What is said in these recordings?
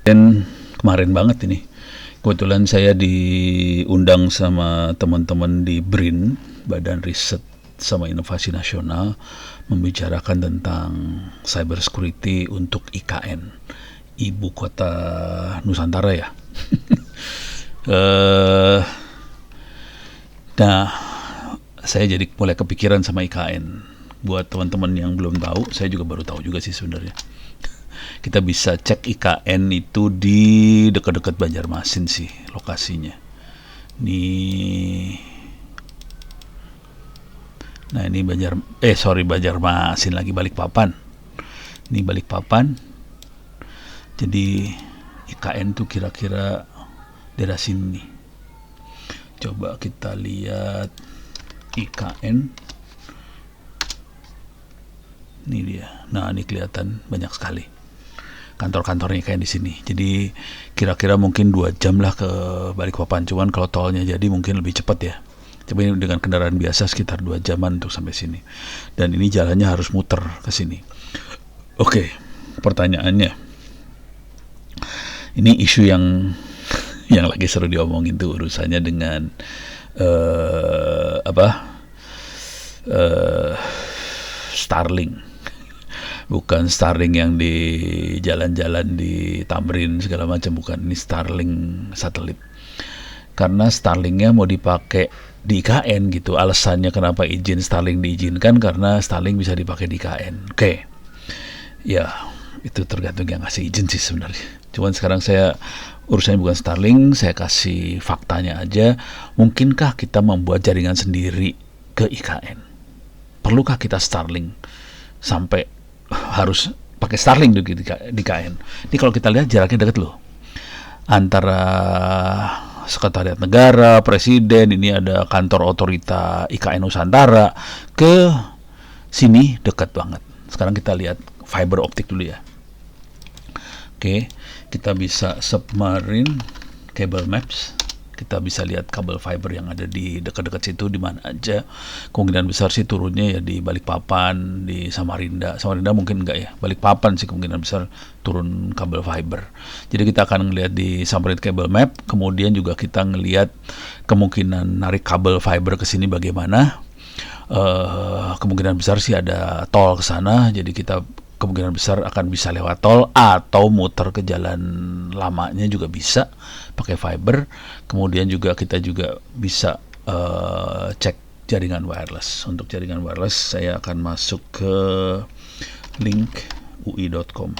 Dan kemarin banget ini, kebetulan saya diundang sama teman-teman di BRIN, Badan Riset sama Inovasi Nasional, membicarakan tentang cyber security untuk IKN, Ibu Kota Nusantara ya. Nah, saya jadi mulai kepikiran sama IKN. Buat teman-teman yang belum tahu, saya juga baru tahu juga sih sebenarnya. Kita bisa cek IKN itu di dekat-dekat Banjarmasin sih lokasinya. Nah ini Banjarmasin lagi, Balikpapan. Ini Balikpapan. Jadi IKN tuh kira-kira daerah sini. Coba kita lihat IKN. Ini dia. Nah ini kelihatan banyak sekali kantor-kantornya kayak di sini. Jadi kira-kira mungkin 2 jam lah ke Balikpapan. Cuman kalau tolnya jadi mungkin lebih cepat ya. Tapi dengan kendaraan biasa sekitar 2 jaman untuk sampai sini. Dan ini jalannya harus muter ke sini. Oke, pertanyaannya. Ini isu yang lagi seru diomongin tuh urusannya dengan Starlink. Bukan Starlink yang di jalan-jalan di Tamrin segala macam, bukan. Ini Starlink satelit. Karena Starlinknya mau dipakai di IKN gitu. Alasannya kenapa izin Starlink diizinkan karena Starlink bisa dipakai di IKN. Oke. Ya, itu tergantung yang ngasih izin sih sebenarnya. Cuman sekarang saya urusannya bukan Starlink, saya kasih faktanya aja. Mungkinkah kita membuat jaringan sendiri ke IKN? Perlukah kita Starlink sampai harus pakai Starlink di IKN? Ini kalau kita lihat jaraknya dekat loh, antara Sekretariat Negara, Presiden, ini ada kantor otorita IKN Nusantara, ke sini dekat banget. Sekarang kita lihat fiber optik dulu ya. Oke, kita bisa submarine cable maps. Kita bisa lihat kabel fiber yang ada di dekat-dekat situ di mana aja. Kemungkinan besar sih turunnya ya di Balikpapan, di Samarinda. Samarinda mungkin enggak ya. Balikpapan sih kemungkinan besar turun kabel fiber. Jadi kita akan ngelihat di submarine cable map. Kemudian juga kita ngelihat kemungkinan narik kabel fiber ke sini bagaimana. Kemungkinan besar sih ada tol ke sana. Jadi kita kemungkinan besar akan bisa lewat tol atau muter ke jalan lamanya juga bisa pakai fiber. Kemudian juga kita juga bisa cek jaringan wireless. Untuk jaringan wireless saya akan masuk ke link ui.com.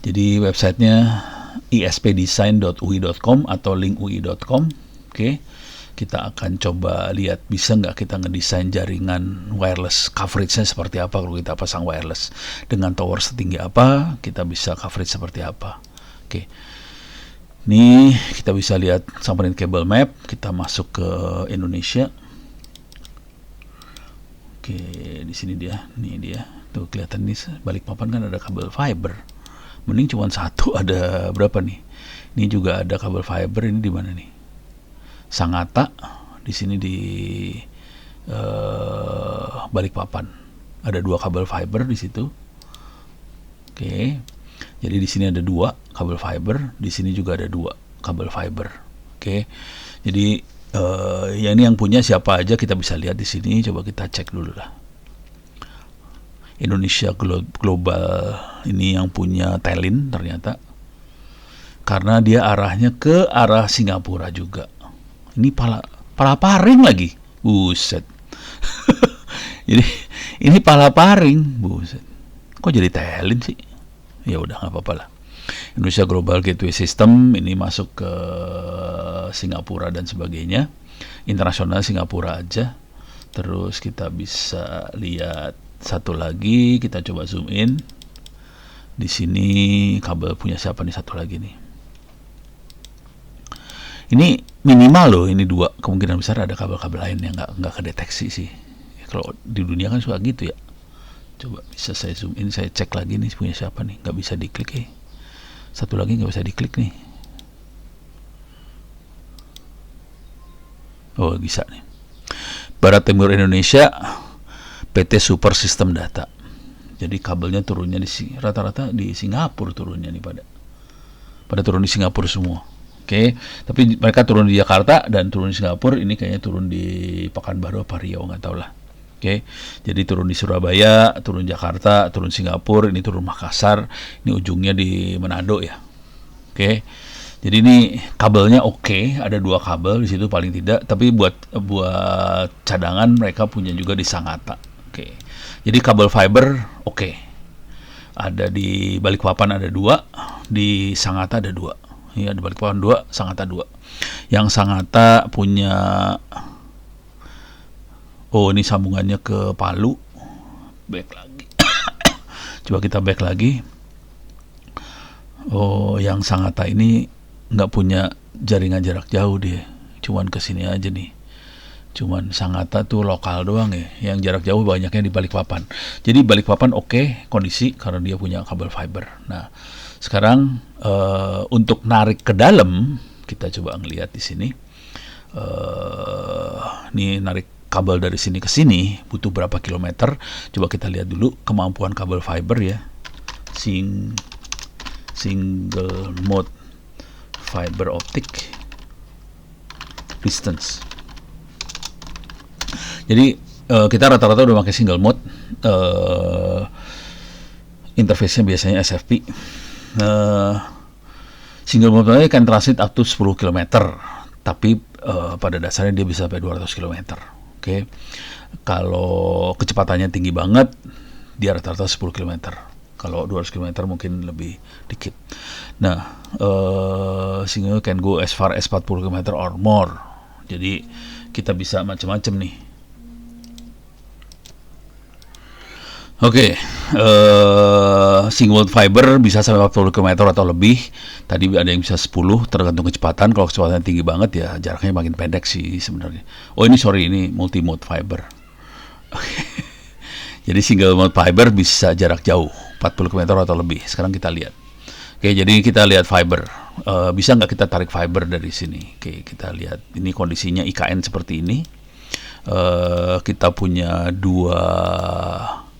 Jadi websitenya ispdesign.ui.com atau linkui.com. Oke. Kita akan coba lihat bisa nggak kita ngedesain jaringan wireless, coverage-nya seperti apa kalau kita pasang wireless, dengan tower setinggi apa kita bisa coverage seperti apa. Oke, ini kita bisa lihat submarine cable map. Kita masuk ke Indonesia. Oke, di sini dia, ini dia tuh kelihatan nih Balikpapan kan ada kabel fiber. Mending cuma satu, ada berapa nih? Ini juga ada kabel fiber. Ini di mana nih? Sangatta, di sini di Balikpapan ada 2 kabel fiber di situ. Oke, jadi di sini ada 2 kabel fiber, di sini juga ada 2 kabel fiber. Oke, jadi yang ini yang punya siapa aja kita bisa lihat di sini. Coba kita cek dulu lah. Indonesia Global ini yang punya Telin ternyata, karena dia arahnya ke arah Singapura juga. Ini palaparing lagi, buset. Jadi ini palaparing, buset. Kok jadi Telin sih? Ya udah nggak apa-apa lah. Indonesia Global Gateway System ini masuk ke Singapura dan sebagainya. Internasional Singapura aja. Terus kita bisa lihat satu lagi, kita coba zoom in. Di sini kabel punya siapa nih satu lagi nih? Ini minimal loh, ini 2, kemungkinan besar ada kabel-kabel lain yang nggak kedeteksi sih. Kalau di dunia kan suka gitu ya. Coba bisa saya zoom in, saya cek lagi nih punya siapa nih. Nggak bisa diklik ya. Satu lagi nggak bisa diklik nih. Oh bisa nih. Barat Timur Indonesia, PT Super System Data. Jadi kabelnya turunnya rata-rata di Singapura turunnya nih, pada turun di Singapura semua. Oke, tapi mereka turun di Jakarta dan turun di Singapura, ini kayaknya turun di Pekanbaru apa Riau, nggak tahu lah. Oke, jadi turun di Surabaya, turun Jakarta, turun Singapura, ini turun Makassar, ini ujungnya di Manado ya. Oke, jadi ini kabelnya oke, ada 2 kabel di situ paling tidak, tapi buat cadangan mereka punya juga di Sangatta. Oke, jadi kabel fiber oke. Ada di Balikpapan ada 2, di Sangatta ada 2. Ya, di Balikpapan 2, Sangatta 2. Yang Sangatta punya, oh ini sambungannya ke Palu. Back lagi. Coba kita back lagi. Oh, yang Sangatta ini nggak punya jaringan jarak jauh dia. Cuman kesini aja nih. Cuman Sangatta tuh lokal doang ya. Yang jarak jauh banyaknya di Balikpapan. Jadi Balikpapan oke kondisi karena dia punya kabel fiber. Nah, sekarang untuk narik ke dalam, kita coba ngelihat di sini. Nih narik kabel dari sini ke sini butuh berapa kilometer? Coba kita lihat dulu kemampuan kabel fiber ya. Single mode fiber optic distance. Jadi kita rata-rata udah pakai single mode. Interface-nya biasanya SFP. Single mode can transit up to 10 km, tapi pada dasarnya dia bisa sampai 200 km. Oke. Kalau kecepatannya tinggi banget, dia rata-rata 10 km. Kalau 200 km mungkin lebih dikit. Nah, single can go as far as 40 km or more. Jadi kita bisa macam-macam nih. Oke, single fiber bisa sampai 40 km atau lebih. Tadi ada yang bisa 10, tergantung kecepatan. Kalau kecepatannya tinggi banget ya jaraknya makin pendek sih sebenarnya. Oh ini multi mode fiber. Jadi single mode fiber bisa jarak jauh 40 km atau lebih. Sekarang kita lihat. Oke, jadi kita lihat fiber. Bisa nggak kita tarik fiber dari sini? Oke, kita lihat. Ini kondisinya IKN seperti ini. Kita punya 2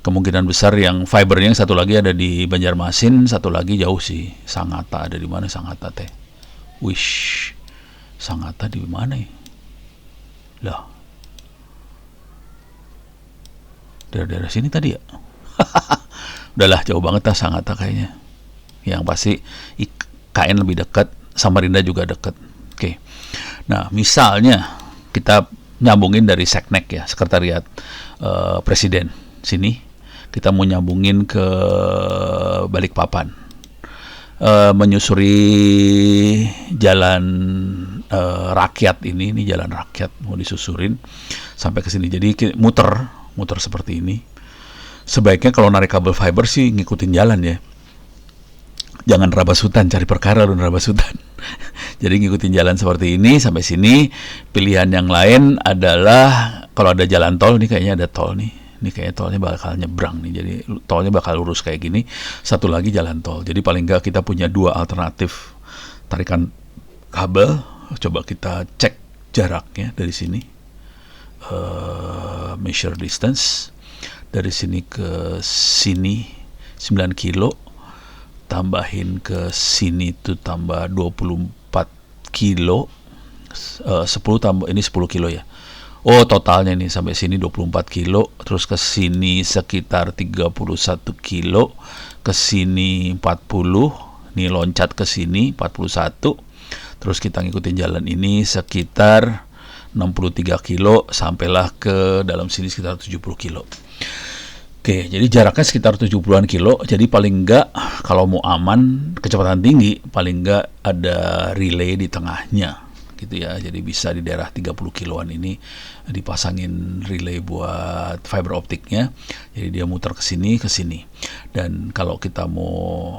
kemungkinan besar, yang fibernya yang satu lagi ada di Banjarmasin, satu lagi jauh sih. Sangatta ada di mana Sangatta teh? Wish. Sangatta di mana ya? Lah. Daerah-daerah sini tadi ya. Udahlah jauh banget lah Sangatta kayaknya. Yang pasti IKN lebih dekat, Samarinda juga dekat. Oke. Nah, misalnya kita nyambungin dari Seknek ya, Sekretariat Presiden sini. Kita mau nyambungin ke Balikpapan, menyusuri jalan rakyat ini jalan rakyat mau disusurin sampai ke sini. Jadi muter seperti ini. Sebaiknya kalau narik kabel fiber sih ngikutin jalan ya. Jangan rabas hutan, cari perkara dan rabas hutan. Jadi ngikutin jalan seperti ini sampai sini. Pilihan yang lain adalah kalau ada jalan tol, nih kayaknya ada tol nih. Ini kayaknya tolnya bakal nyebrang nih, jadi tolnya bakal lurus kayak gini. Satu lagi jalan tol. Jadi paling nggak kita punya 2 alternatif tarikan kabel. Coba kita cek jaraknya dari sini. Measure distance dari sini ke sini 9 kilo, tambahin ke sini tuh tambah 24 kilo, 10 tambah ini 10 kilo ya. Oh, totalnya nih sampai sini 24 kilo, terus ke sini sekitar 31 kilo, ke sini 40, nih loncat ke sini 41. Terus kita ngikutin jalan ini sekitar 63 kilo, sampailah ke dalam sini sekitar 70 kilo. Oke, jadi jaraknya sekitar 70-an kilo. Jadi paling enggak kalau mau aman, kecepatan tinggi, paling enggak ada relay di tengahnya gitu ya. Jadi bisa di daerah 30 kiloan ini dipasangin relay buat fiber optiknya. Jadi dia muter ke sini. Dan kalau kita mau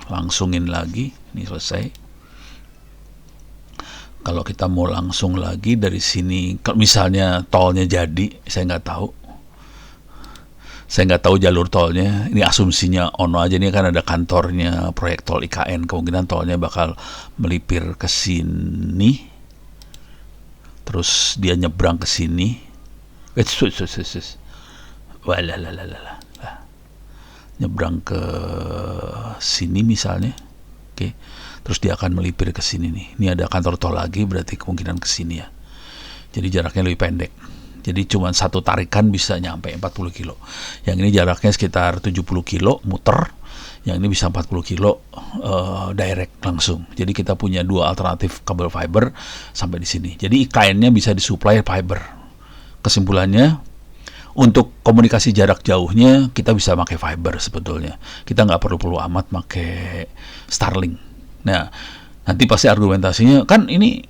langsungin lagi, ini selesai. Kalau kita mau langsung lagi dari sini, kalau misalnya tolnya jadi, saya nggak tahu jalur tolnya. Ini asumsinya ono aja, nih kan ada kantornya proyek tol IKN, kemungkinan tolnya bakal melipir ke sini, terus dia nyebrang ke sini. Walalalalah. Nyebrang ke sini misalnya. Oke. Terus dia akan melipir ke sini nih. Ini ada kantor tol lagi, berarti kemungkinan ke sini ya. Jadi jaraknya lebih pendek. Jadi cuma satu tarikan bisa nyampe 40 kilo. Yang ini jaraknya sekitar 70 kilo muter. Yang ini bisa 40 kilo direct langsung. Jadi kita punya dua alternatif kabel fiber sampai di sini. Jadi IKN-nya bisa disuplai fiber. Kesimpulannya, untuk komunikasi jarak jauhnya kita bisa pakai fiber sebetulnya. Kita nggak perlu amat pakai Starlink. Nah, nanti pasti argumentasinya kan ini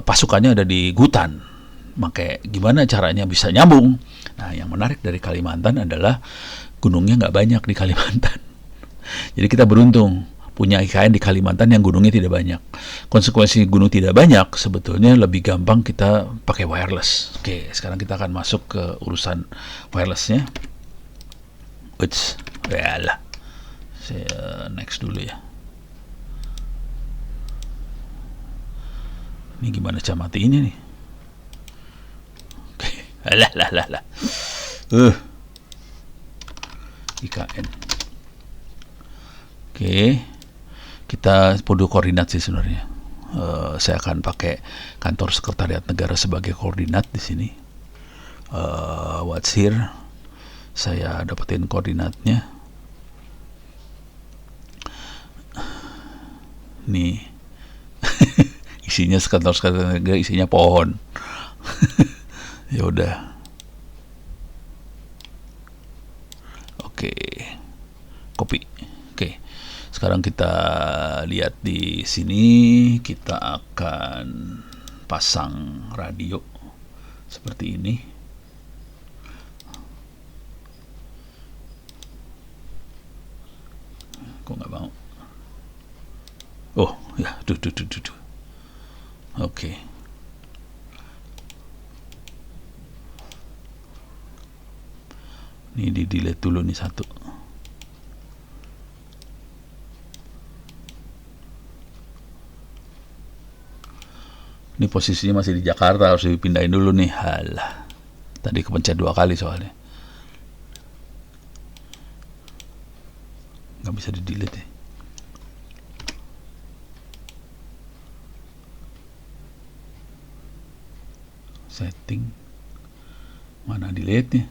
pasukannya ada di Gutan. Pakai gimana caranya bisa nyambung? Nah, yang menarik dari Kalimantan adalah gunungnya nggak banyak di Kalimantan. Jadi kita beruntung punya IKN di Kalimantan yang gunungnya tidak banyak. Konsekuensi gunung tidak banyak sebetulnya lebih gampang kita pakai wireless. Oke, sekarang kita akan masuk ke urusan wirelessnya. Yalah, saya next dulu ya. Ini gimana cara matiinnya nih? Oke, lah. IKN. Oke, kita perlu koordinat sih sebenarnya. Saya akan pakai kantor sekretariat negara sebagai koordinat di sini. What's here? Saya dapetin koordinatnya. Nih, isinya kantor sekretariat negara, isinya pohon. Ya udah. Oke, copy. Oke. Sekarang kita lihat di sini, kita akan pasang radio seperti ini. Kok nggak mau? Oh ya, tuh. Oke. Ini di delete dulu nih satu. Ini posisinya masih di Jakarta, harus dipindahin dulu nih. Halah, tadi kepencet 2 kali soalnya. Nggak bisa di delete ya. Setting, mana delete nya?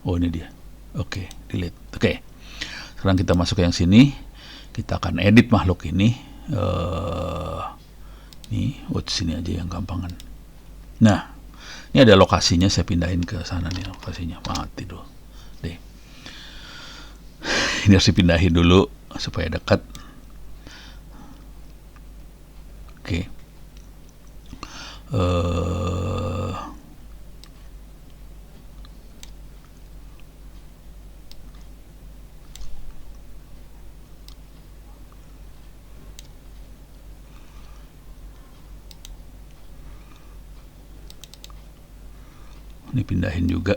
Oh, ini dia. Oke, delete. Oke. Sekarang kita masuk ke yang sini. Kita akan edit makhluk ini. Nih, sini aja yang gampangan. Nah, ini ada lokasinya, saya pindahin ke sana nih lokasinya. Mati dulu. Deh. Ini harus dipindahin dulu supaya dekat. Oke. Ini pindahin juga.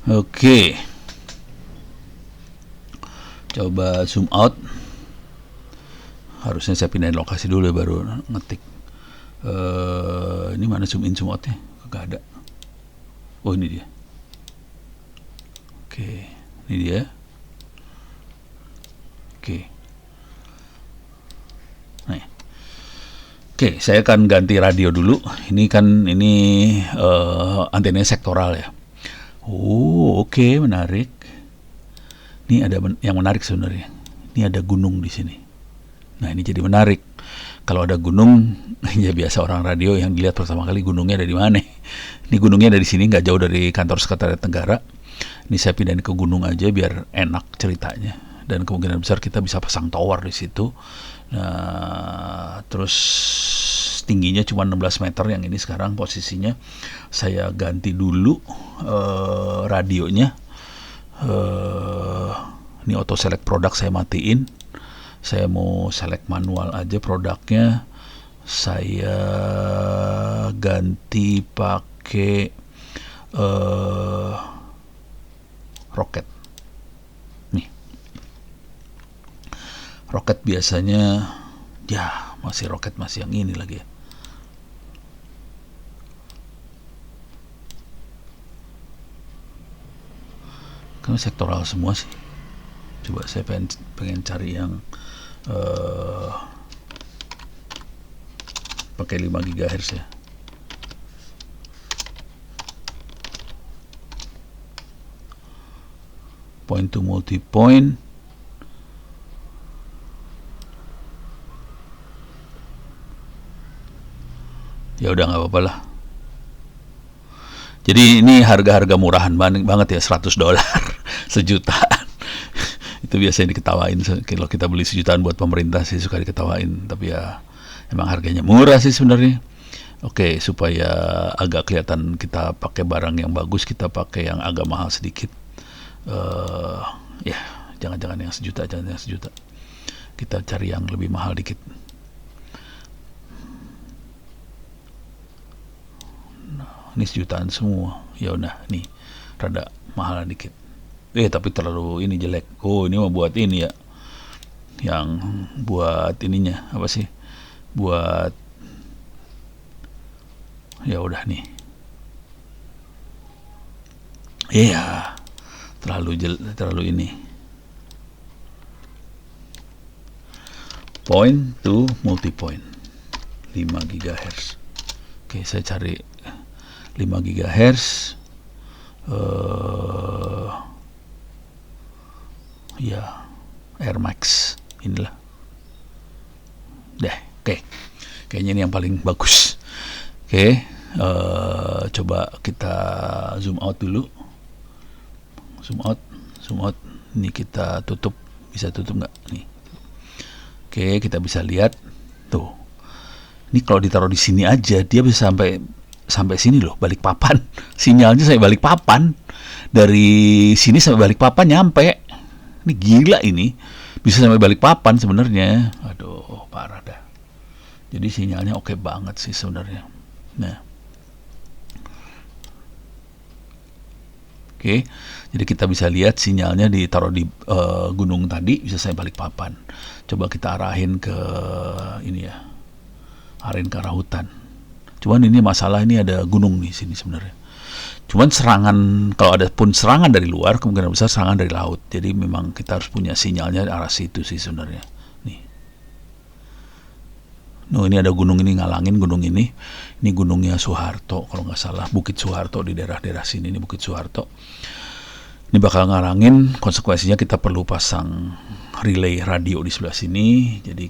Oke. Coba zoom out. Harusnya saya pindahin lokasi dulu baru ngetik. Ini mana zoom in zoom outnya? Gak ada. Oh, ini dia. Oke, ini dia. Oke. Nah. Oke, saya akan ganti radio dulu. Ini antenanya sektoral ya. Oh, oke, menarik. Ini ada yang menarik sebenarnya. Ini ada gunung di sini. Nah, ini jadi menarik. Kalau ada gunung, ya biasa orang radio yang dilihat pertama kali gunungnya ada di mana. Ini gunungnya dari sini, nggak jauh dari kantor sekretariat negara. Ini saya pindahin ke gunung aja biar enak ceritanya. Dan kemungkinan besar kita bisa pasang tower di situ. Nah, terus tingginya cuma 16 meter yang ini sekarang posisinya. Saya ganti dulu radionya. Ini auto select produk saya matiin. Saya mau select manual aja produknya. Saya ganti pakai pakai roket. Nih, roket biasanya ya masih roket masih yang ini lagi ya. Karena sektoral semua sih. Coba saya pengen cari yang pakai 5 GHz ya. Point to multi point. Ya udah nggak apa-apa lah. Jadi ini harga-harga murahan banget ya, $100 sejutaan. Itu biasanya diketawain kalau kita beli sejutaan buat pemerintah sih, suka diketawain, tapi ya emang harganya murah sih sebenarnya. Oke, supaya agak kelihatan kita pakai barang yang bagus, kita pakai yang agak mahal sedikit. Ya jangan yang sejuta, kita cari yang lebih mahal dikit. Nah, ini sejutaan semua. Ya udah nih rada mahal dikit. Tapi terlalu ini jelek. Oh, ini mau buat ini ya, yang buat ininya apa sih, buat ya udah nih. Iya, terlalu ini. Point to multi point 5 GHz. Oke, saya cari 5 GHz. Ya, Air Max inilah. Oke. Kayaknya ini yang paling bagus. Oke, coba kita zoom out dulu. Zoom out. Ini kita tutup, bisa tutup nggak? Nih. Oke, kita bisa lihat tuh. Ini kalau ditaruh di sini aja, dia bisa sampai sini loh, Balikpapan. Sinyalnya sampai Balikpapan. Dari sini sampai Balikpapan nyampe. Ini gila ini. Bisa sampai Balikpapan sebenarnya. Aduh, parah dah. Jadi sinyalnya oke banget sih sebenarnya. Nah. Oke, jadi kita bisa lihat sinyalnya ditaruh di gunung tadi bisa sampai Balikpapan. Coba kita arahin ke ini ya, arahin ke arah hutan. Cuman ini masalah, ini ada gunung di sini sebenarnya. Cuman kalau ada pun serangan dari luar, kemungkinan besar serangan dari laut. Jadi memang kita harus punya sinyalnya arah situ sih sebenarnya. Nih. Ini ada gunung ini ngalangin gunung ini. Ini gunungnya Soeharto kalau nggak salah, Bukit Soeharto di daerah-daerah sini. Ini Bukit Soeharto. Ini bakal ngalangin, konsekuensinya kita perlu pasang relay radio di sebelah sini. Jadi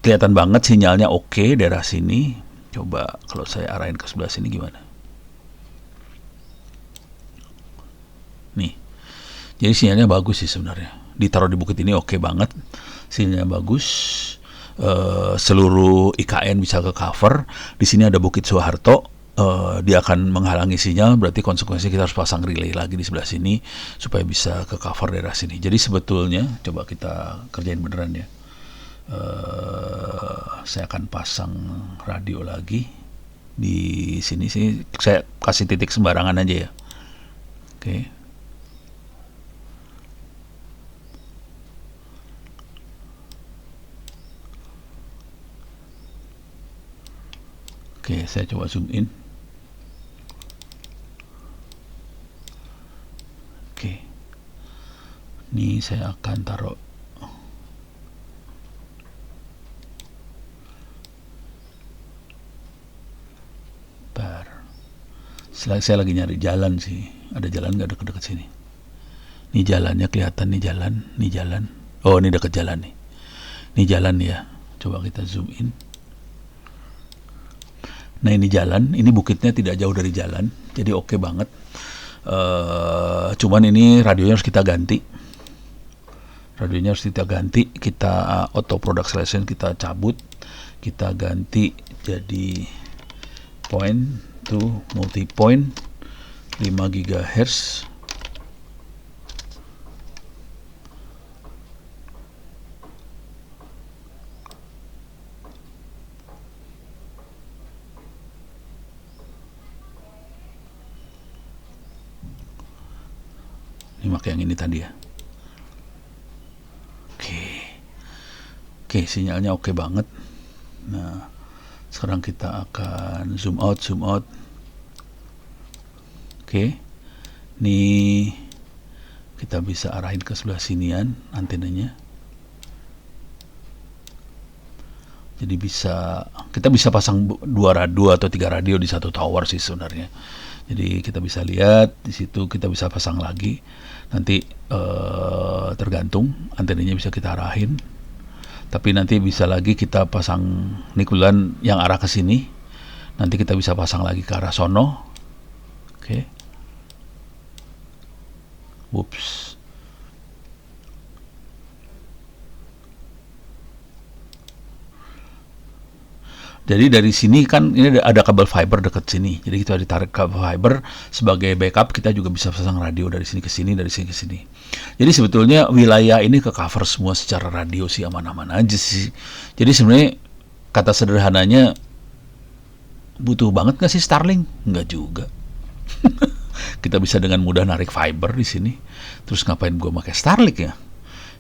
kelihatan banget sinyalnya oke daerah sini. Coba kalau saya arahin ke sebelah sini gimana? Nih. Jadi sinyalnya bagus sih sebenarnya. Ditaruh di bukit ini oke banget. Sinyalnya bagus. Seluruh IKN bisa ke cover. Di sini ada Bukit Soeharto. Dia akan menghalangi sinyal, berarti konsekuensinya kita harus pasang relay lagi di sebelah sini supaya bisa ke cover daerah sini. Jadi sebetulnya coba kita kerjain beneran ya. Saya akan pasang radio lagi di sini sih. Saya kasih titik sembarangan aja ya. Oke. Oke, saya coba zoom in. Oke. Ini saya akan taruh saya lagi nyari jalan sih. Ada jalan nggak deket-deket sini? Ini jalannya kelihatan, nih jalan. Oh, ini deket jalan nih. Ini jalan ya. Coba kita zoom in. Nah, ini jalan. Ini bukitnya tidak jauh dari jalan. Jadi oke banget. Cuman ini radionya harus kita ganti. Kita auto product selection kita cabut. Kita ganti jadi point to multi point 5 GHz. Ini pakai yang ini tadi ya. Oke, sinyalnya oke banget. Nah, sekarang kita akan zoom out. Oke, ini kita bisa arahin ke sebelah sinian antenanya. Jadi kita bisa pasang 2 atau 3 radio di satu tower sih sebenarnya. Jadi kita bisa lihat di situ, kita bisa pasang lagi. Nanti tergantung antenanya bisa kita arahin. Tapi nanti bisa lagi kita pasang nikulan yang arah ke sini. Nanti kita bisa pasang lagi ke arah sono. Oke. Whoops. Jadi dari sini kan ini ada kabel fiber dekat sini. Jadi kita ditarik kabel fiber sebagai backup, kita juga bisa pasang radio dari sini ke sini, dari sini ke sini. Jadi sebetulnya wilayah ini ke cover semua secara radio sih, aman-aman aja sih. Jadi sebenarnya kata sederhananya, butuh banget nggak sih Starlink? Nggak juga. Kita bisa dengan mudah narik fiber di sini. Terus ngapain gue pakai Starlink ya?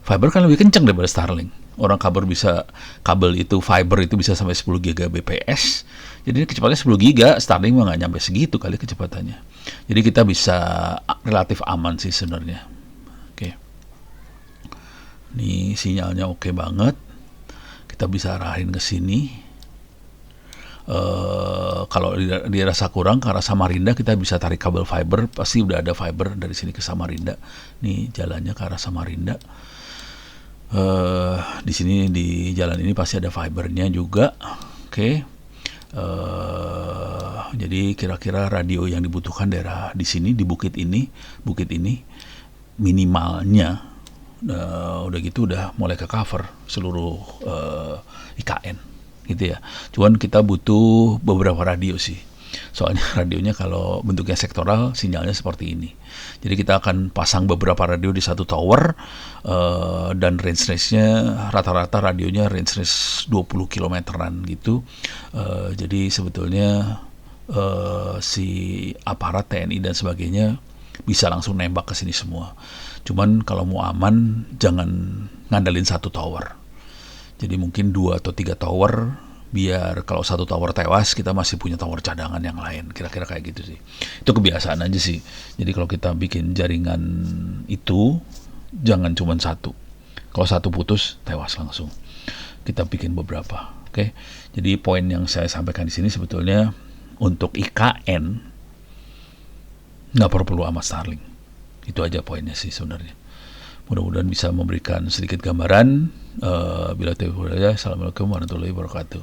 Fiber kan lebih kencang daripada Starlink. Orang kabel itu fiber itu bisa sampai 10 Gbps. Jadi kecepatannya 10 giga, Starlink mah nggak nyampe segitu kali kecepatannya. Jadi kita bisa relatif aman sih sebenarnya. Oke. Ini sinyalnya oke banget. Kita bisa arahin ke sini. Kalau dirasa kurang ke arah Samarinda, kita bisa tarik kabel fiber. Pasti udah ada fiber dari sini ke Samarinda. Nih jalannya ke arah Samarinda. Di sini di jalan ini pasti ada fibernya juga. Oke. Jadi kira-kira radio yang dibutuhkan daerah di sini, di bukit ini minimalnya udah gitu udah mulai ke cover seluruh IKN gitu ya. Cuman kita butuh beberapa radio sih. Soalnya radionya kalau bentuknya sektoral, sinyalnya seperti ini. Jadi kita akan pasang beberapa radio di satu tower, dan range-nya rata-rata radionya range 20 kilometeran gitu. Jadi sebetulnya si aparat TNI dan sebagainya bisa langsung nembak ke sini semua. Cuman kalau mau aman, jangan ngandalin satu tower. Jadi mungkin 2 atau 3 tower, biar kalau satu tower tewas kita masih punya tower cadangan yang lain, kira-kira kayak gitu sih. Itu kebiasaan aja sih. Jadi kalau kita bikin jaringan itu jangan cuma satu. Kalau satu putus tewas langsung. Kita bikin beberapa. Oke. Jadi poin yang saya sampaikan di sini sebetulnya untuk IKN nggak perlu amat Starlink. Itu aja poinnya sih sebenarnya. Mudah-mudahan bisa memberikan sedikit gambaran. Bila taufiq wal hidayah. Assalamualaikum warahmatullahi wabarakatuh.